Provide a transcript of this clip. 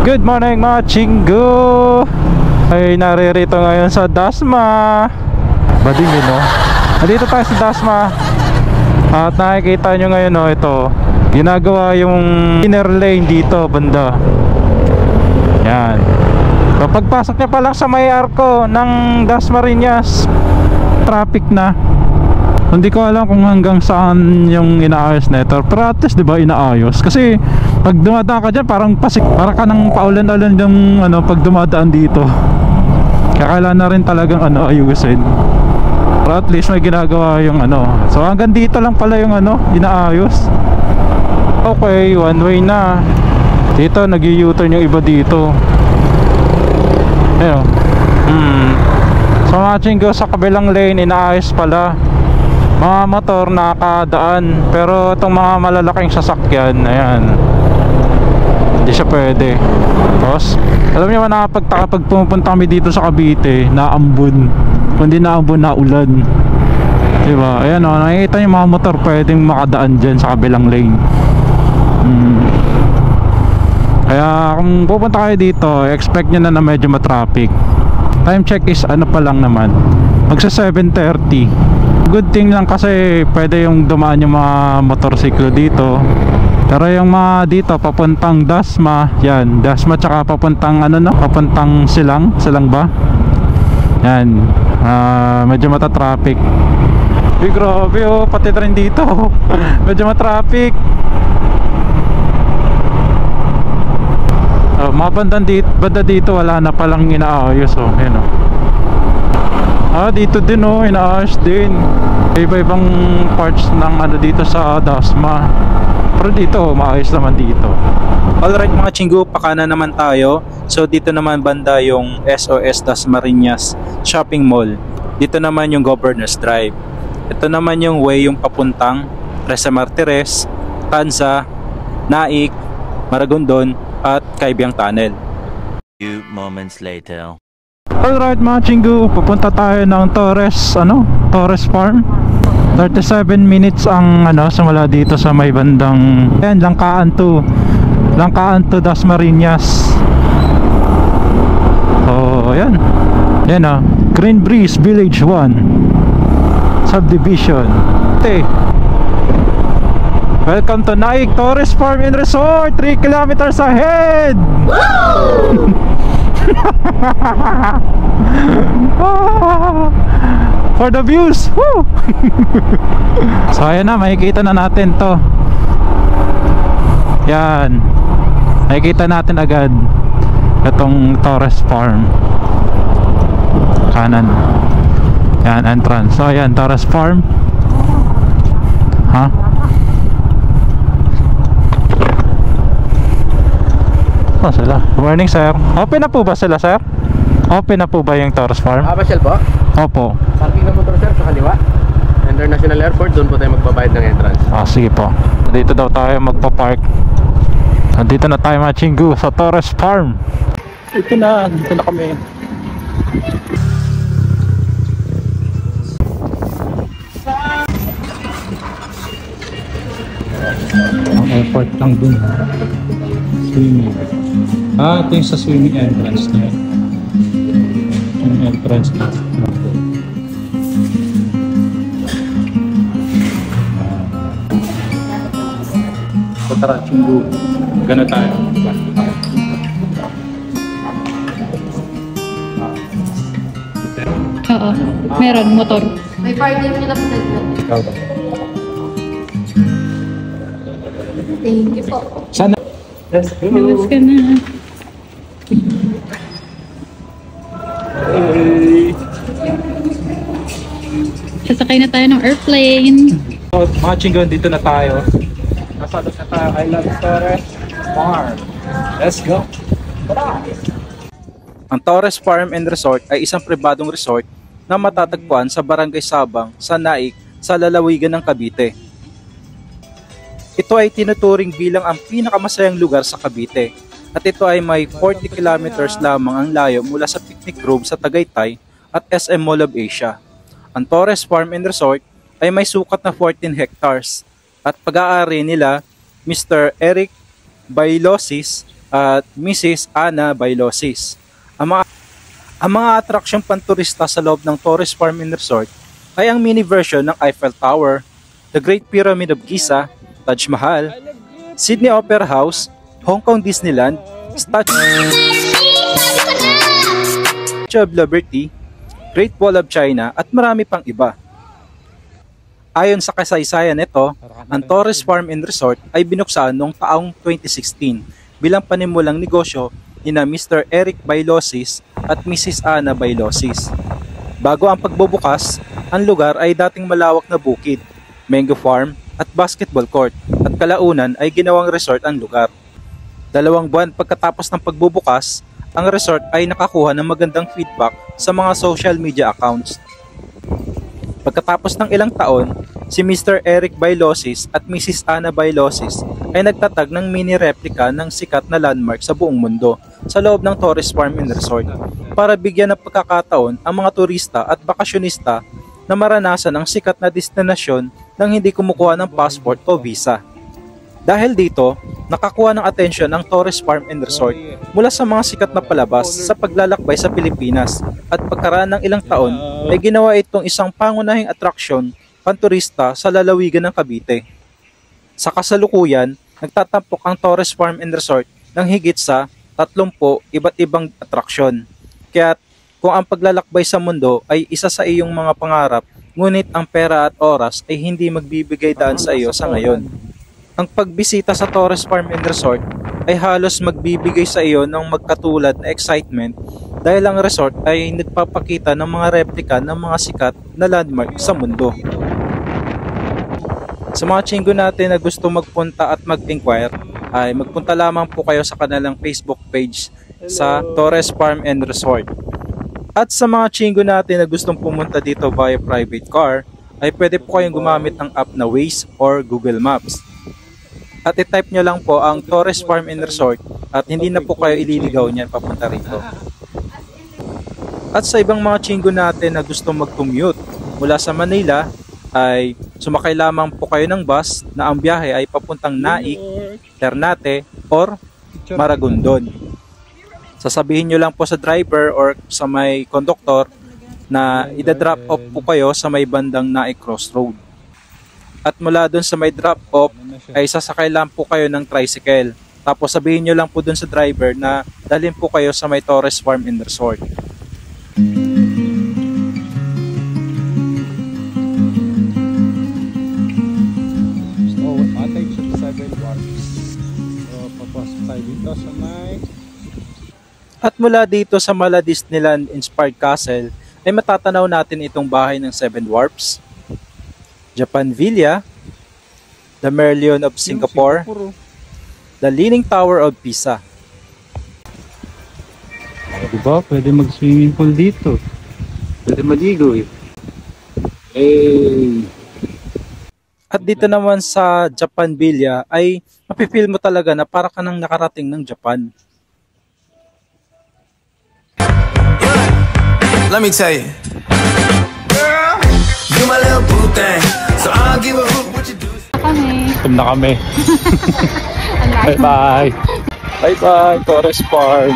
Good morning mga chinggo! Ay naririto ngayon sa Dasma. Bading yun no? Nandito tayo sa Dasma. At nakikita nyo ngayon no, ito ginagawa yung inner lane dito banda. Yan. So, pagpasok nyo pa lang sa may arko ng Dasmariñas, traffic na. Hindi ko alam kung hanggang saan yung inaayos na ito, pero at least diba inaayos. Kasi pag dumadaan ka dyan parang para ka nang paulan-ulan yung pag dumadaan dito. Kaya kailangan na rin talagang ayusin. Pero at least may ginagawa yung so hanggang dito lang pala yung inaayos. Okay, one way na. Dito nag-u-turn yung iba dito. Ayun. So matching go sa kabilang lane, inaayos pala. Mga motor nakakadaan, pero itong mga malalaking sasakyan, ayan, hindi siya pwede. Tapos alam niyo ba, nakapagtaka pag pumupunta kami dito sa Cavite, naambun. Kung di naambun, naulan, diba? Ayan o, nakikita niyo mga motor pwedeng makadaan dyan sa kabilang lane. Kaya kung pupunta kayo dito, expect nyo na medyo matraffic. Time check is pa lang naman, magsa 7:30. Good thing lang kasi pwede yung dumaan yung mga motorsiklo dito. Pero yung mga dito papuntang Dasma, yan, Dasma tsaka papuntang papuntang Silang ba? Yan, medyo mata-traffic. Uy, grabe oh, pati rin dito. Medyo matraffic. Mga banda dito wala na palang inaayos oh, yan oh. Dito din oh, inaayos din. Iba-ibang parts ng dito sa Dasma. Pero dito, maayos naman dito. Alright mga chinggo, pakana naman tayo. So dito naman banda yung SOS Dasmariñas Shopping Mall. Dito naman yung Governor's Drive. Ito naman yung way yung papuntang Trece Martires, Tanza, Naik, Maragondon at Caibiyang Tunnel. Few moments later. Alright mga chinggo, pupunta tayo ng Torres Farm. 37 minutes ang simula dito sa may bandang Langkaan to Dasmariñas. So ayan, Green Breeze Village 1 Subdivision. Welcome to Naik Torres Farm and Resort, 3 kilometers ahead. For the views. Woo! So ayan na, makikita na natin to. Yan, makikita natin agad itong Torres Farm. Kanan. Yan, entrance. So ayan, Torres Farm. Sila. Good morning sir. Open na po ba sila sir? Open na po ba yung Torres Farm? Pasyal po? Opo. Parking ng motor sir sa kaliwa, International Airport, doon po tayo magbabayad ng entrance. Sige po. Dito daw tayo magpa-park. Dito na tayo mga chinggo sa Torres Farm. Dito na kami. Ang airport lang dun. Swimming. Ito yung sa swimming entrance niya. Yung entrance niya. So tara, chinggo. Gana tayo. Oo, meron motor. May parking nila po. Thank you po. Sana. Let's go. Labas ka na. Sasakay na tayo ng airplane. So mga chinggo, dito na tayo. Nasa na tayo, I love Torres Farm. Let's go. Ang Torres Farm and Resort ay isang pribadong resort na matatagpuan sa Barangay Sabang, sa Naik, sa lalawigan ng Cavite. Ito ay tinuturing bilang ang pinakamasayang lugar sa Cavite at ito ay may 40 kilometers lamang ang layo mula sa Picnic Grove sa Tagaytay at SM Mall of Asia. Ang Torres Farm and Resort ay may sukat na 14 hectares at pag-aari nila Mr. Eric Bailosis at Mrs. Ana Bailosis. Ang mga atraksyong panturista sa loob ng Torres Farm and Resort ay ang mini version ng Eiffel Tower, The Great Pyramid of Giza, Taj Mahal, Sydney Opera House, Hong Kong Disneyland, Statue of Liberty, Great Wall of China at marami pang iba. Ayon sa kasaysayan nito, ang Torres Farm and Resort ay binuksan noong taong 2016 bilang panimulang negosyo ni na Mr. Eric Bailosis at Mrs. Ana Bailosis. Bago ang pagbubukas, ang lugar ay dating malawak na bukid, mango farm at basketball court at kalaunan ay ginawang resort ang lugar. 2 buwan pagkatapos ng pagbubukas, ang resort ay nakakuha ng magandang feedback sa mga social media accounts. Pagkatapos ng ilang taon, si Mr. Eric Bailosis at Mrs. Ana Bailosis ay nagtatag ng mini replica ng sikat na landmark sa buong mundo sa loob ng Torres Farm and Resort para bigyan ng pagkakataon ang mga turista at bakasyonista na maranasan ang sikat na destinasyon nang hindi kumukuha ng passport o visa. Dahil dito, nakakuha ng atensyon ang Torres Farm and Resort mula sa mga sikat na palabas sa paglalakbay sa Pilipinas at pagkaraan ng ilang taon ay ginawa itong isang pangunahing atraksyon panturista sa lalawigan ng Cavite. Sa kasalukuyan, nagtatampok ang Torres Farm and Resort ng higit sa 30 iba't ibang atraksyon. Kaya kung ang paglalakbay sa mundo ay isa sa iyong mga pangarap, ngunit ang pera at oras ay hindi magbibigay daan sa iyo sa ngayon. Ang pagbisita sa Torres Farm and Resort ay halos magbibigay sa iyo ng magkatulad na excitement dahil ang resort ay nagpapakita ng mga replika ng mga sikat na landmark sa mundo. Sa mga chinggo natin na gusto magpunta at mag-inquire, ay magpunta lamang po kayo sa kanilang Facebook page sa Torres Farm and Resort. At sa mga chinggo natin na gustong pumunta dito via private car, ay pwede po kayong gumamit ng app na Waze or Google Maps. At i-type nyo lang po ang Torres Farm and Resort at hindi na po kayo ililigaw niyan papunta rito. At sa ibang mga chinggo natin na gusto mag-commute mula sa Manila, ay sumakay lamang po kayo ng bus na ang biyahe ay papuntang Naik, Ternate, or Maragondon. Sasabihin nyo lang po sa driver or sa may conductor na ida-drop off po kayo sa may bandang Naik Crossroad. At mula dun sa may drop off ay sasakay lang po kayo ng tricycle. Tapos sabihin nyo lang po dun sa driver na dalhin po kayo sa may Torres Farm and Resort. At mula dito sa Mala Disneyland Inspired Castle ay matatanaw natin itong bahay ng 7 Dwarfs, Japan Villa, the Merlion of Singapore, the Leaning Tower of Pisa. Diba? Pwede mag-swimming pool dito. Pwede maligo eh. Hey! At dito naman sa Japan Villa ay mapifeel mo talaga na para ka nang nakarating ng Japan. Let me tell you, girl, you my little boo thing, so I'll give a hoot what you do. Gutom na kami. Bye-bye. Bye-bye, Torres Farm.